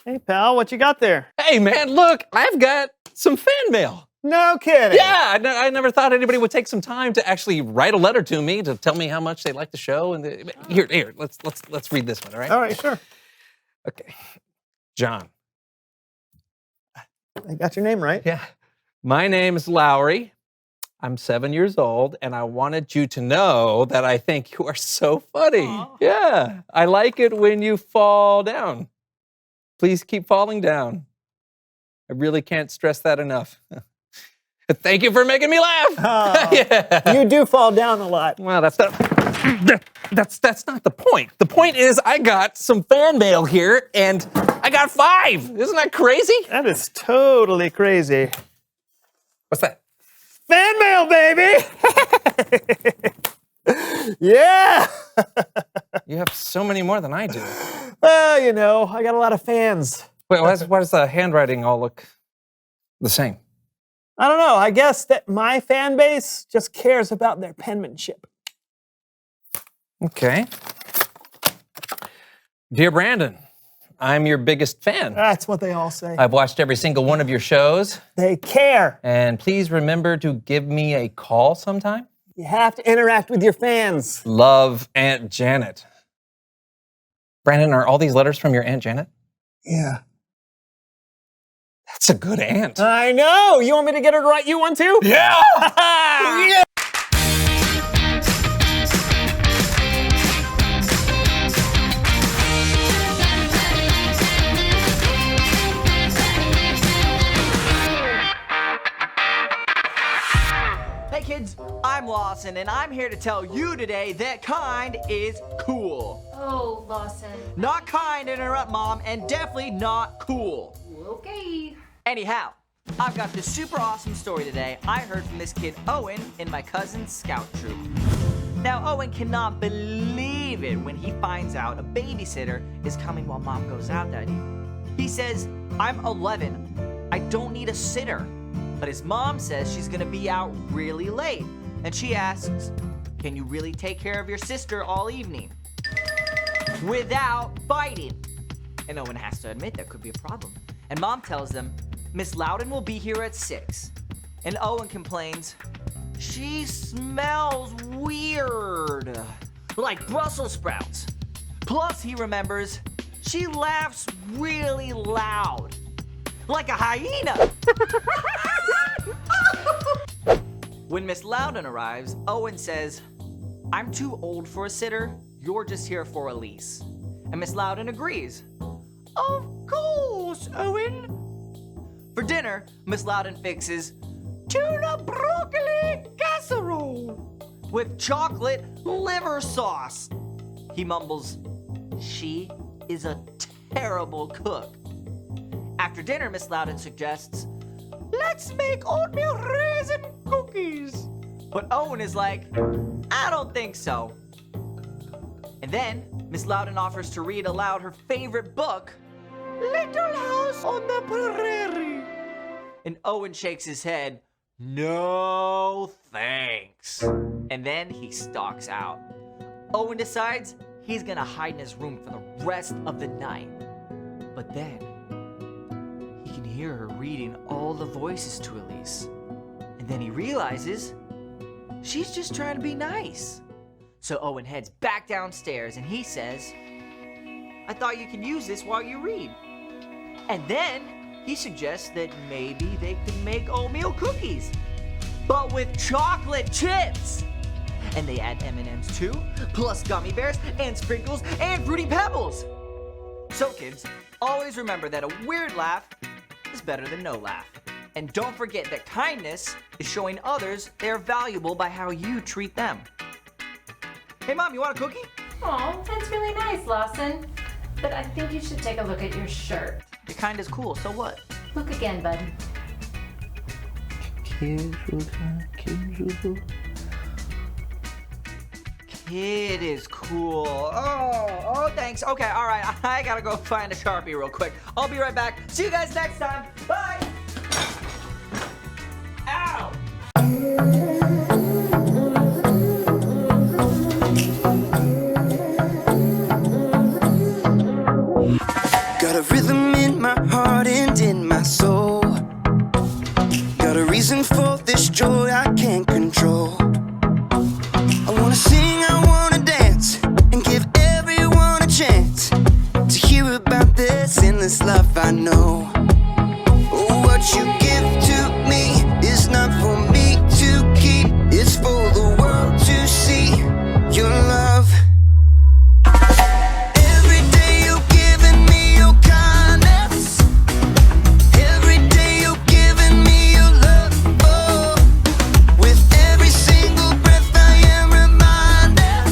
Hey, pal, what you got there? Hey, man, look, I've got some fan mail. No kidding. Yeah, I never thought anybody would take some time to actually write a letter to me to tell me how much they like the show. And here, let's read this one, all right? All right, sure. Okay, John. I got your name right. Yeah, my name is Lowry. I'm 7 years old, and I wanted you to know that I think you are so funny. Aw. Yeah, I like it when you fall down. Please keep falling down. I really can't stress that enough. Thank you for making me laugh. Oh, Yeah. You do fall down a lot. Well, that's not the point. The point is I got some fan mail here, and I got 5. Isn't that crazy? That is totally crazy. What's that? Fan mail, baby! Yeah! You have so many more than I do. Well, you know, I got a lot of fans. Wait, why does the handwriting all look the same? I don't know. I guess that my fan base just cares about their penmanship. Okay. Dear Brandon, I'm your biggest fan. That's what they all say. I've watched every single one of your shows. They care. And please remember to give me a call sometime. You have to interact with your fans. Love, Aunt Janet. Brandon, are all these letters from your Aunt Janet? Yeah. That's a good aunt. I know. You want me to get her to write you one too? Yeah! Yeah. Hey kids, I'm Lawson, and I'm here to tell you today that kind is cool. Oh, Lawson. Not kind to interrupt mom, and definitely not cool. Okay. Anyhow, I've got this super awesome story today I heard from this kid Owen in my cousin's scout troop. Now, Owen cannot believe it when he finds out a babysitter is coming while mom goes out that evening. He says, I'm 11. I don't need a sitter. But his mom says she's gonna be out really late. And she asks, can you really take care of your sister all evening? Without fighting. And Owen has to admit that could be a problem. And mom tells them, Miss Loudon will be here at 6. And Owen complains, she smells weird. Like Brussels sprouts. Plus he remembers, she laughs really loud. Like a hyena. When Miss Loudon arrives, Owen says, I'm too old for a sitter. You're just here for Elise. And Miss Loudon agrees. Of course, Owen. For dinner, Miss Loudon fixes tuna broccoli casserole with chocolate liver sauce. He mumbles, she is a terrible cook. After dinner, Miss Loudon suggests, let's make oatmeal raisin cookies. But Owen is like, I don't think so. And then Miss Loudon offers to read aloud her favorite book, Little House on the Prairie. And Owen shakes his head, no thanks. And then he stalks out. Owen decides he's gonna hide in his room for the rest of the night. But then, he can hear her reading all the voices to Elise. And then he realizes she's just trying to be nice. So Owen heads back downstairs and he says, I thought you could use this while you read. And then he suggests that maybe they could make oatmeal cookies, but with chocolate chips. And they add M&Ms too, plus gummy bears and sprinkles and fruity pebbles. So kids, always remember that a weird laugh is better than no laugh. And don't forget that kindness is showing others they're valuable by how you treat them. Hey mom, you want a cookie? Oh, that's really nice, Lawson. But I think you should take a look at your shirt. Your kind is cool, so what? Look again, bud. Kid is cool. Oh, thanks. Okay, all right. I gotta go find a Sharpie real quick. I'll be right back. See you guys next time. Bye. Ow! Got a rhythm in my wanna sing, I wanna dance, and give everyone a chance to hear about this endless love I know. Oh, what you give to me is not for me to keep, it's for the world to see your love. Every day you're giving me your kindness, every day you're giving me your love. Oh, with every single breath I am reminded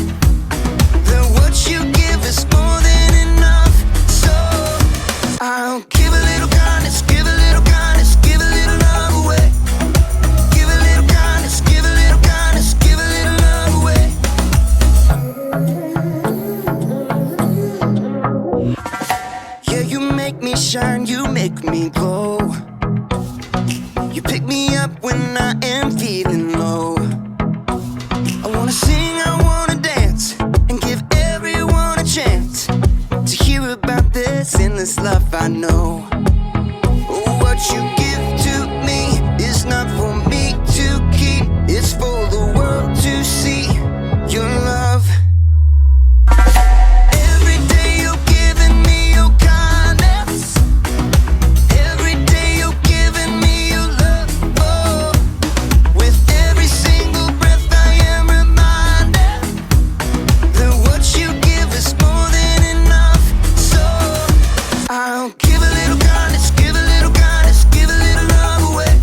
that what you give is more than enough. So I'll give a little kindness, give a little kindness, give a little love away. Give a little kindness, give a little kindness, give a little love away. Yeah, you make me shine, you make me glow. You pick me up when I am feeling low. I wanna sing, I wanna dance, and give everyone a chance to hear about this endless love I know. Oh, what you give to me is not for me to keep, it's for the world to see your love. Every day you're giving me your kindness, every day you're giving me your love. Oh, with every single breath I am reminded that what you give is more than enough. So I'll give a little kindness, give a little kindness, give a little love away.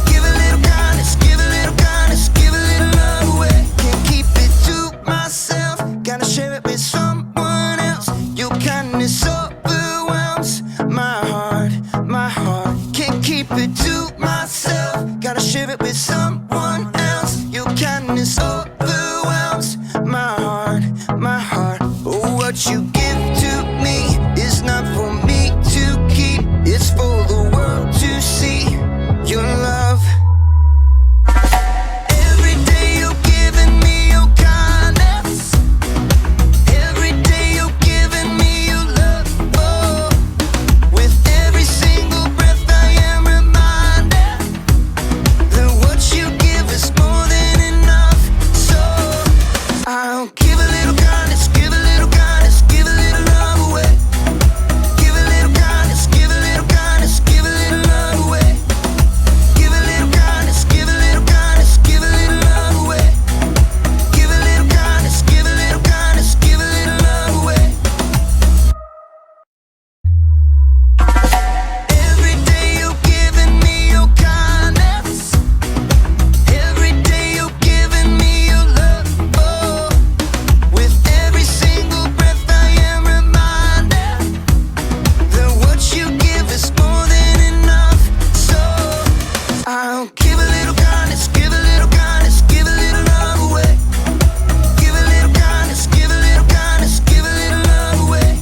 Give a little kindness, give a little kindness, give a little love away. Can't keep it to myself, gotta share it with someone else. Your kindness overwhelms my heart, my heart. Can't keep it to myself, gotta share it with someone else. Your kindness overwhelms my heart, my heart. Oh, what you give to me is not for me to keep, it's for the world to see your love. Every day you're giving me your kindness, every day you're giving me your love. Oh, with every single breath I am reminded that what you give is more than enough. So I'll give a little kindness, give a little kindness, give a little love away. Give a little kindness, give a little kindness, give a little love away. Give a little kindness, give a little kindness, give a little love away. Give a little kindness, give a little kindness, give a little love away. Every day you're giving me your kindness, every day you're giving me your love. Oh, with every single breath I am reminded that what you give is more than enough. So I'll give a little kindness, give a little kindness, give a little love away. Give a little kindness, give a little kindness, give a little love away.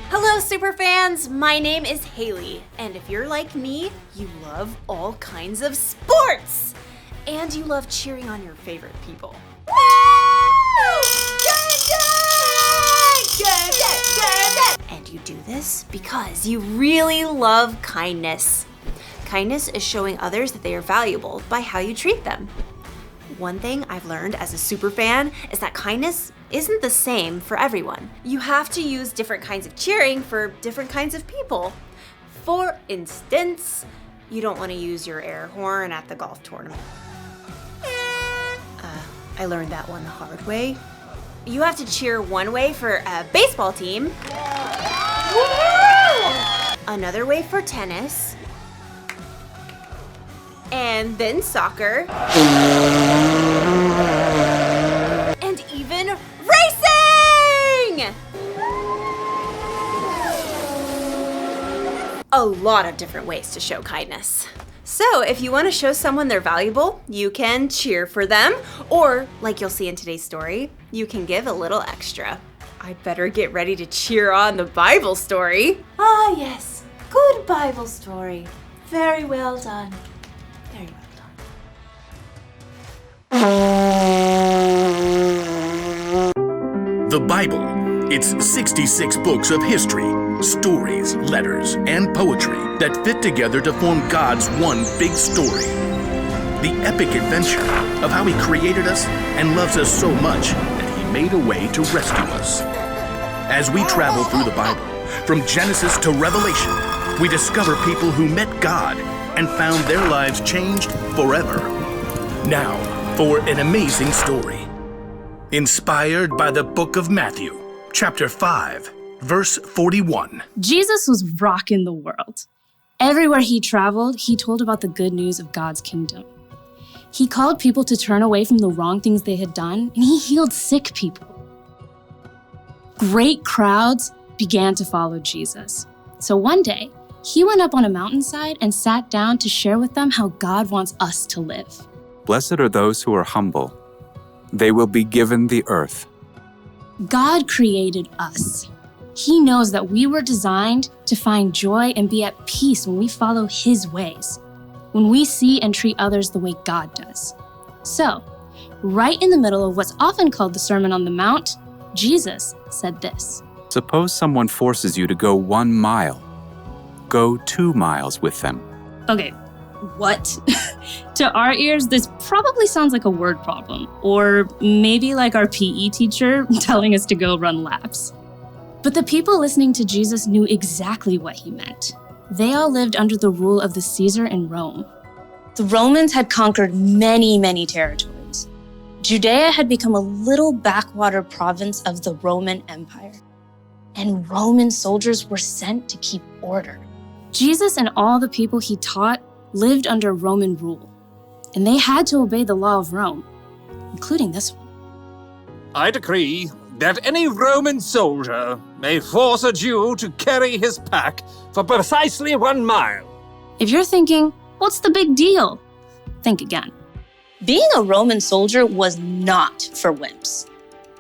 Hello, superfans! My name is Haley, and if you're like me, you love all kinds of sports! And you love cheering on your favorite people. And you do this because you really love kindness. Kindness is showing others that they are valuable by how you treat them. One thing I've learned as a superfan is that kindness isn't the same for everyone. You have to use different kinds of cheering for different kinds of people. For instance, you don't want to use your air horn at the golf tournament. I learned that one the hard way. You have to cheer one way for a baseball team, another way for tennis, and then soccer, and even racing! A lot of different ways to show kindness. So if you want to show someone they're valuable, you can cheer for them, or like you'll see in today's story, you can give a little extra. I'd better get ready to cheer on the Bible story. Ah, yes. Good Bible story. Very well done. Very well done. The Bible. It's 66 books of history, stories, letters, and poetry that fit together to form God's one big story. The epic adventure of how He created us and loves us so much that He made a way to rescue us. As we travel through the Bible, from Genesis to Revelation, we discover people who met God and found their lives changed forever. Now, for an amazing story. Inspired by the book of Matthew, chapter 5, verse 41. Jesus was rocking the world. Everywhere he traveled, he told about the good news of God's kingdom. He called people to turn away from the wrong things they had done, and he healed sick people. Great crowds began to follow Jesus. So one day, he went up on a mountainside and sat down to share with them how God wants us to live. Blessed are those who are humble. They will be given the earth. God created us. He knows that we were designed to find joy and be at peace when we follow His ways, when we see and treat others the way God does. So, right in the middle of what's often called the Sermon on the Mount, Jesus said this. Suppose someone forces you to go 1 mile. Go 2 miles with them. Okay, what? To our ears, this probably sounds like a word problem, or maybe like our PE teacher telling us to go run laps. But the people listening to Jesus knew exactly what he meant. They all lived under the rule of the Caesar in Rome. The Romans had conquered many, many territories. Judea had become a little backwater province of the Roman Empire, and Roman soldiers were sent to keep order. Jesus and all the people he taught lived under Roman rule, and they had to obey the law of Rome, including this one. I decree that any Roman soldier may force a Jew to carry his pack for precisely 1 mile. If you're thinking, what's the big deal? Think again. Being a Roman soldier was not for wimps.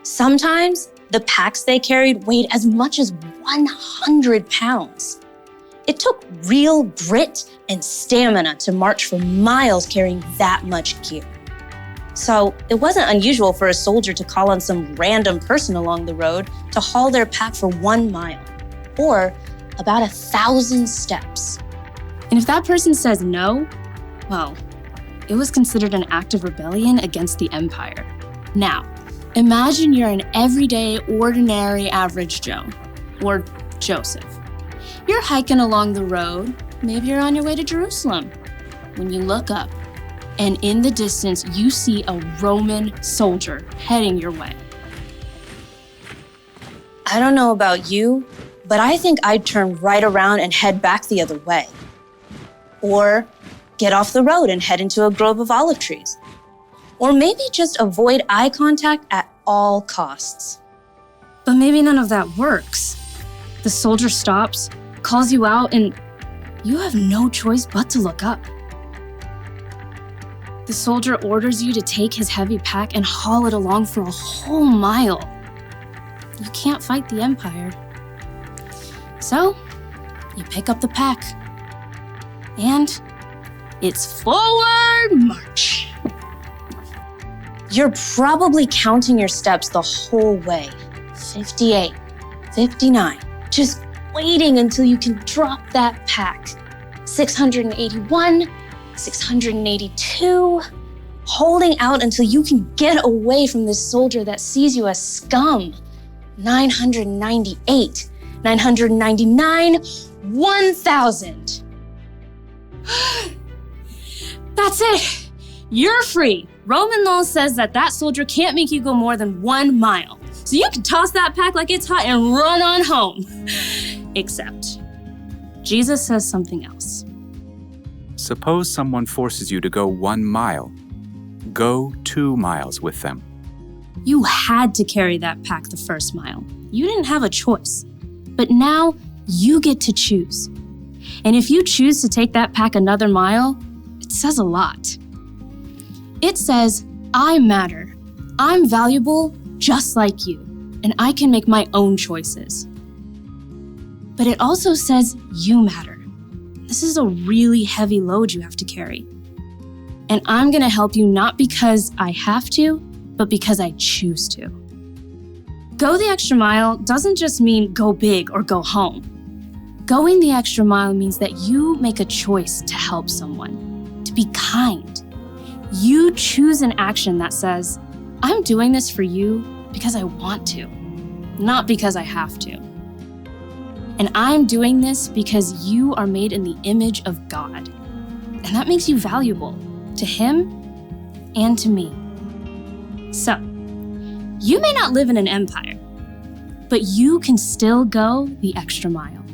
Sometimes the packs they carried weighed as much as 100 pounds. It took real grit and stamina to march for miles carrying that much gear. So it wasn't unusual for a soldier to call on some random person along the road to haul their pack for 1 mile, or about 1,000 steps. And if that person says no, well, it was considered an act of rebellion against the empire. Now, imagine you're an everyday, ordinary, average Joe, or Joseph. You're hiking along the road, maybe you're on your way to Jerusalem, when you look up, and in the distance, you see a Roman soldier heading your way. I don't know about you, but I think I'd turn right around and head back the other way. Or get off the road and head into a grove of olive trees. Or maybe just avoid eye contact at all costs. But maybe none of that works. The soldier stops, calls you out, and you have no choice but to look up. The soldier orders you to take his heavy pack and haul it along for a whole mile. You can't fight the empire. So, you pick up the pack. And it's forward march. You're probably counting your steps the whole way. 58, 59, just waiting until you can drop that pack. 681, 682, holding out until you can get away from this soldier that sees you as scum. 998, 999, 1,000. That's it. You're free. Roman law says that soldier can't make you go more than 1 mile. So you can toss that pack like it's hot and run on home. Except, Jesus says something else. Suppose someone forces you to go 1 mile. Go 2 miles with them. You had to carry that pack the first mile. You didn't have a choice. But now you get to choose. And if you choose to take that pack another mile, it says a lot. It says, I matter. I'm valuable just like you, and I can make my own choices. But it also says you matter. This is a really heavy load you have to carry. And I'm gonna help you not because I have to, but because I choose to. Go the extra mile doesn't just mean go big or go home. Going the extra mile means that you make a choice to help someone, to be kind. You choose an action that says, I'm doing this for you because I want to, not because I have to. And I'm doing this because you are made in the image of God. And that makes you valuable to Him and to me. So, you may not live in an empire, but you can still go the extra mile.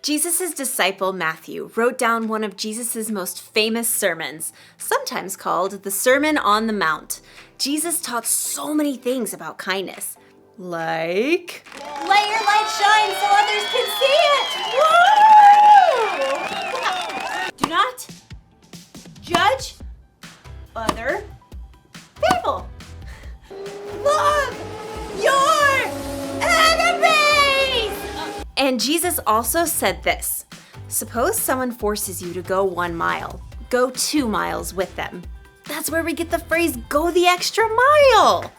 Jesus' disciple Matthew wrote down one of Jesus' most famous sermons, sometimes called the Sermon on the Mount. Jesus taught so many things about kindness, like let your light shine so others can see it. Woo! Do not judge other people. Love your enemies! And Jesus also said this: suppose someone forces you to go 1 mile, go 2 miles with them. That's where we get the phrase, go the extra mile.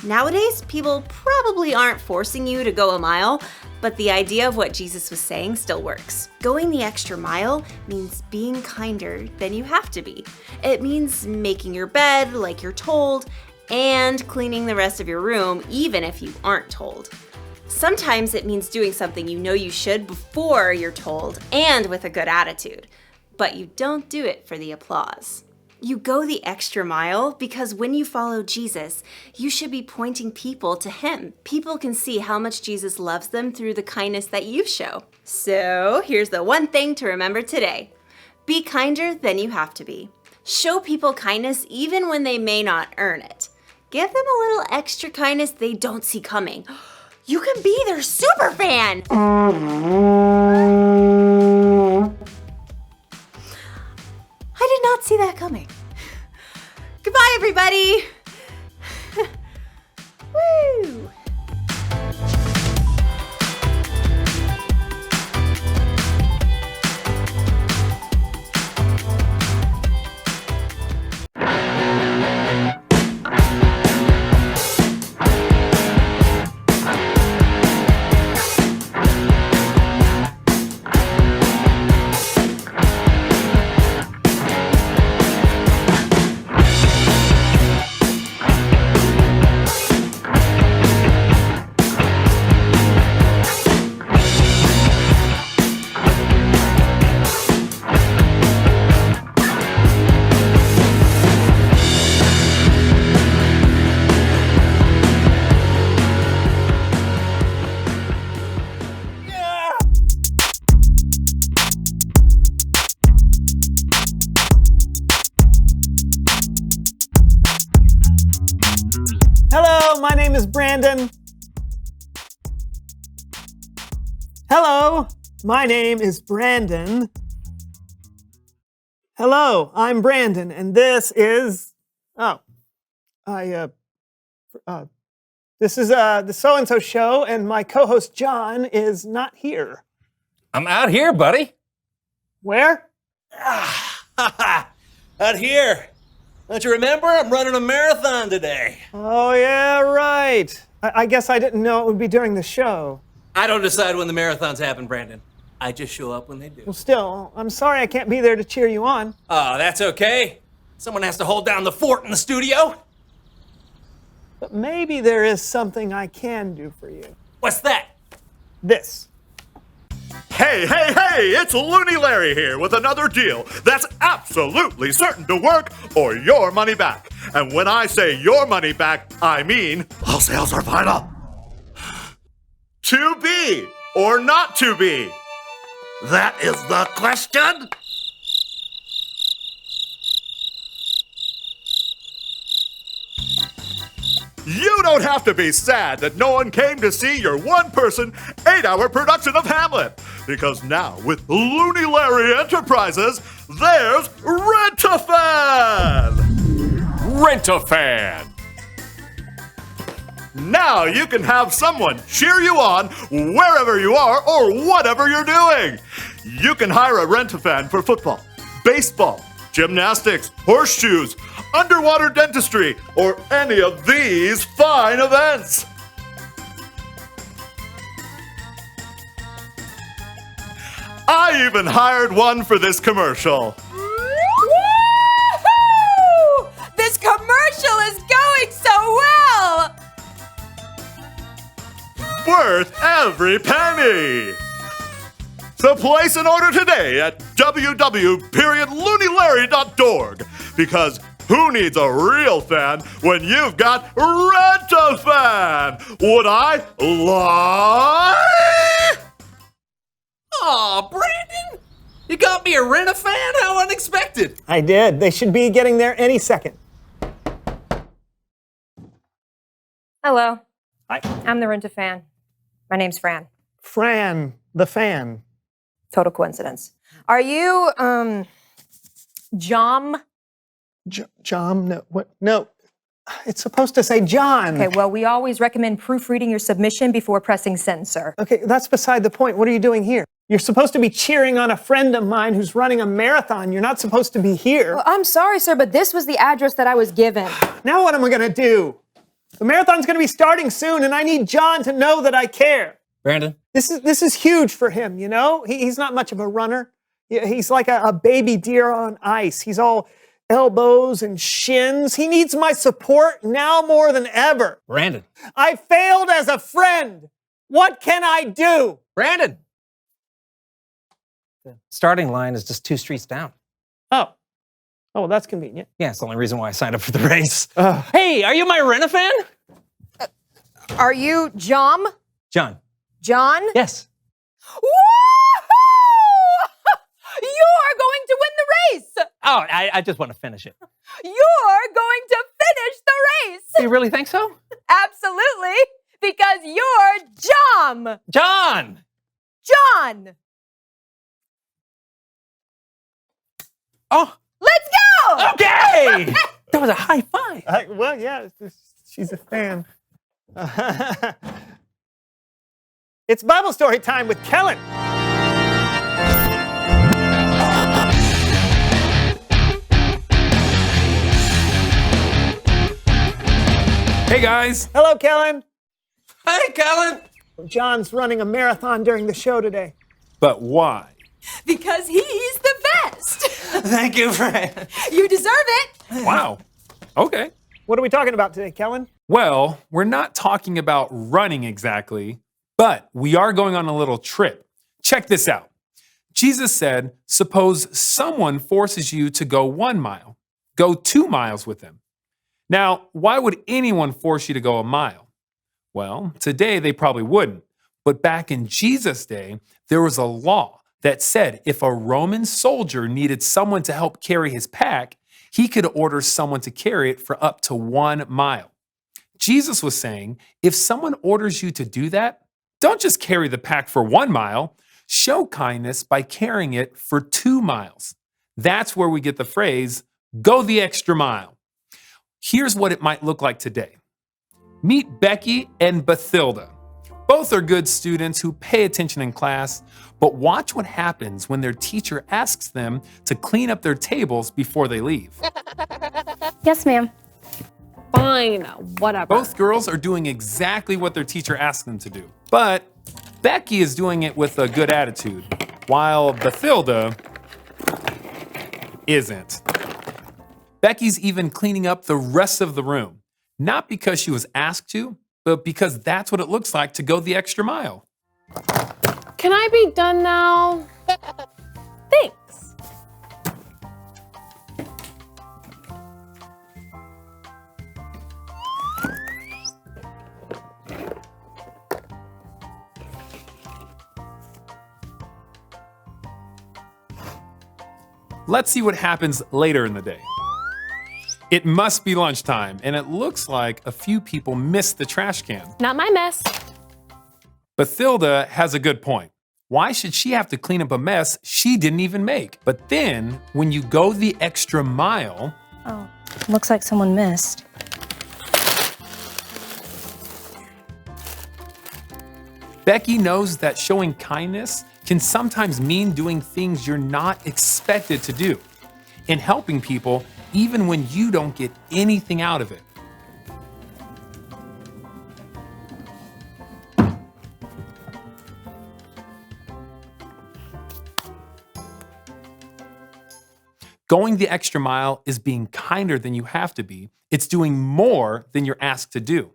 Nowadays, people probably aren't forcing you to go a mile, but the idea of what Jesus was saying still works. Going the extra mile means being kinder than you have to be. It means making your bed like you're told and cleaning the rest of your room even if you aren't told. Sometimes it means doing something you know you should before you're told and with a good attitude, but you don't do it for the applause. You go the extra mile because when you follow Jesus, you should be pointing people to Him. People can see how much Jesus loves them through the kindness that you show. So here's the one thing to remember today: be kinder than you have to be. Show people kindness even when they may not earn it. Give them a little extra kindness they don't see coming. You can be their super fan. I did not see that coming. Goodbye, everybody. Woo! Hello, my name is Brandon. Hello, my name is Brandon. Hello, I'm Brandon, and this is the So-and-so show, and my co-host John is not here. I'm out here, buddy. Where? Out here. Don't you remember? I'm running a marathon today. Oh, yeah, right. I guess I didn't know it would be during the show. I don't decide when the marathons happen, Brandon. I just show up when they do. Well, still, I'm sorry I can't be there to cheer you on. Oh, that's okay. Someone has to hold down the fort in the studio. But maybe there is something I can do for you. What's that? This. Hey, it's Looney Larry here with another deal that's absolutely certain to work or your money back. And when I say your money back, I mean all sales are final. To be or not to be? That is the question. You don't have to be sad that no one came to see your one-person, 8-hour production of Hamlet. Because now, with Looney Larry Enterprises, there's Rent-A-Fan! Rent-A-Fan! Now you can have someone cheer you on wherever you are or whatever you're doing. You can hire a Rent-A-Fan for football, baseball, gymnastics, horseshoes, underwater dentistry, or any of these fine events. I even hired one for this commercial. Woo-hoo! This commercial is going so well! Worth every penny. So place an order today at www.looneylarry.org, because who needs a real fan when you've got Rent-A-Fan? Would I lie? Aw, Brandon! You got me a Rent-A-Fan? How unexpected! I did. They should be getting there any second. Hello. Hi. I'm the Rent-A-Fan. My name's Fran. Fran, the fan. Total coincidence. Are you, Jom? Jom? No, what? No. It's supposed to say John. Okay, well, we always recommend proofreading your submission before pressing send, sir. Okay, that's beside the point. What are you doing here? You're supposed to be cheering on a friend of mine who's running a marathon. You're not supposed to be here. Well, I'm sorry, sir, but this was the address that I was given. Now what am I gonna do? The marathon's gonna be starting soon, and I need John to know that I care. Brandon? This is huge for him, you know? He's not much of a runner. He's like a baby deer on ice. He's all elbows and shins. He needs my support now more than ever. Brandon? I failed as a friend. What can I do? Brandon! The starting line is just 2 streets down. Oh, well, that's convenient. Yeah, it's the only reason why I signed up for the race. Hey, are you my Rent-A-Fan? Are you Jom? John. John? Yes. Woohoo! You are going to win the race! Oh, I just want to finish it. You're going to finish the race! You really think so? Absolutely, because you're Jom! John! John! Oh. Let's go! Okay! That was a high five. Well, yeah, she's a fan. It's Bible story time with Kellen. Hey guys. Hello, Kellen. Hey, Kellen. John's running a marathon during the show today. But why? Because he's the best! Thank you, Fran. You deserve it! Wow. Okay. What are we talking about today, Kellen? Well, we're not talking about running exactly, but we are going on a little trip. Check this out. Jesus said, suppose someone forces you to go 1 mile. Go 2 miles with them. Now, why would anyone force you to go a mile? Well, today they probably wouldn't. But back in Jesus' day, there was a law that said if a Roman soldier needed someone to help carry his pack, he could order someone to carry it for up to 1 mile. Jesus was saying, if someone orders you to do that, don't just carry the pack for 1 mile, show kindness by carrying it for 2 miles. That's where we get the phrase, go the extra mile. Here's what it might look like today. Meet Becky and Bathilda. Both are good students who pay attention in class, but watch what happens when their teacher asks them to clean up their tables before they leave. Yes, ma'am. Fine, whatever. Both girls are doing exactly what their teacher asked them to do, but Becky is doing it with a good attitude, while Bathilda isn't. Becky's even cleaning up the rest of the room, not because she was asked to, but because that's what it looks like to go the extra mile. Can I be done now? Thanks. Let's see what happens later in the day. It must be lunchtime, and it looks like a few people missed the trash can. Not my mess. Bathilda has a good point. Why should she have to clean up a mess she didn't even make? But then, when you go the extra mile... Oh, looks like someone missed. Becky knows that showing kindness can sometimes mean doing things you're not expected to do. In helping people, even when you don't get anything out of it. Going the extra mile is being kinder than you have to be. It's doing more than you're asked to do.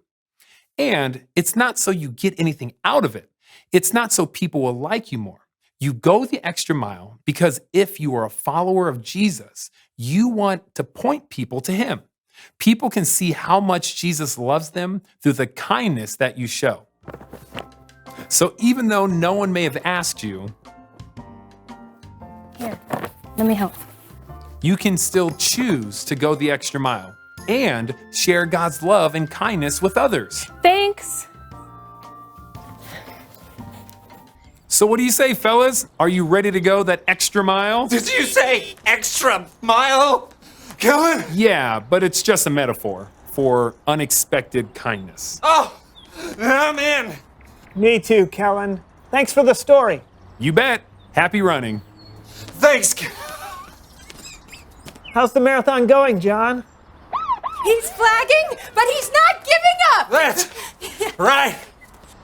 And it's not so you get anything out of it. It's not so people will like you more. You go the extra mile because if you are a follower of Jesus, you want to point people to him. People can see how much Jesus loves them through the kindness that you show. So even though no one may have asked you, Here, let me help. you can still choose to go the extra mile and share God's love and kindness with others. Thanks. So what do you say, fellas? Are you ready to go that extra mile? Did you say extra mile? Kellen? Yeah, but it's just a metaphor for unexpected kindness. Oh, I'm in. Me too, Kellen. Thanks for the story. You bet. Happy running. Thanks. How's the marathon going, John? He's flagging, but he's not giving up. That's right.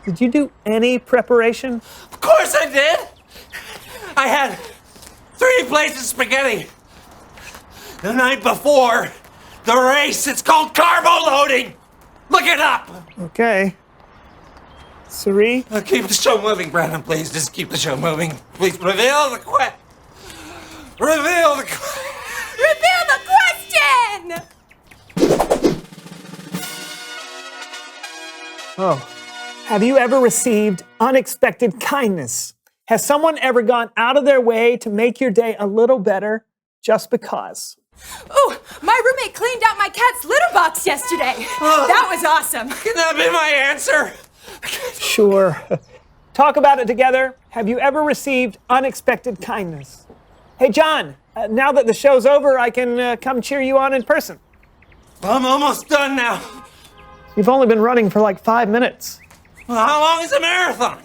Did you do any preparation? Of course I did. I had 3 plates of spaghetti. The night before the race, it's called carbo loading. Look it up. Okay. Sari? Keep the show moving, Brandon, please. Just keep the show moving. Please reveal the Reveal the question! Oh. Have you ever received unexpected kindness? Has someone ever gone out of their way to make your day a little better just because? Ooh, my roommate cleaned out my cat's litter box yesterday. That was awesome. Can that be my answer? Sure. Talk about it together. Have you ever received unexpected kindness? Hey, John, now that the show's over, I can come cheer you on in person. I'm almost done now. You've only been running for like 5 minutes. Well, how long is a marathon?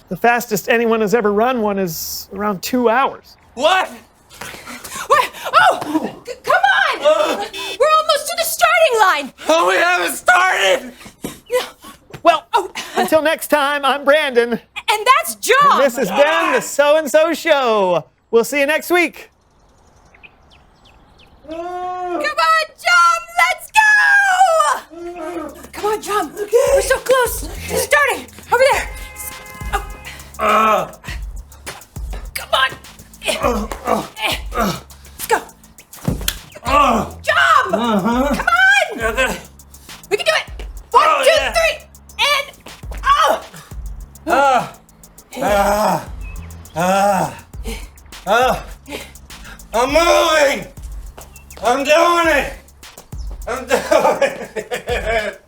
The fastest anyone has ever run one is around 2 hours. What? What? Oh, come on! We're almost to the starting line. Oh, we haven't started. Well, until next time, I'm Brandon. And that's John. And this has been the So-and-So Show. We'll see you next week. Come on, John, let's go! Come on, John. We're so close. It's starting. Over there. Come on. Let's go. John! Come on! We can do it. 1, 2, 3, and I'm moving. I'm doing it. I'm doing it.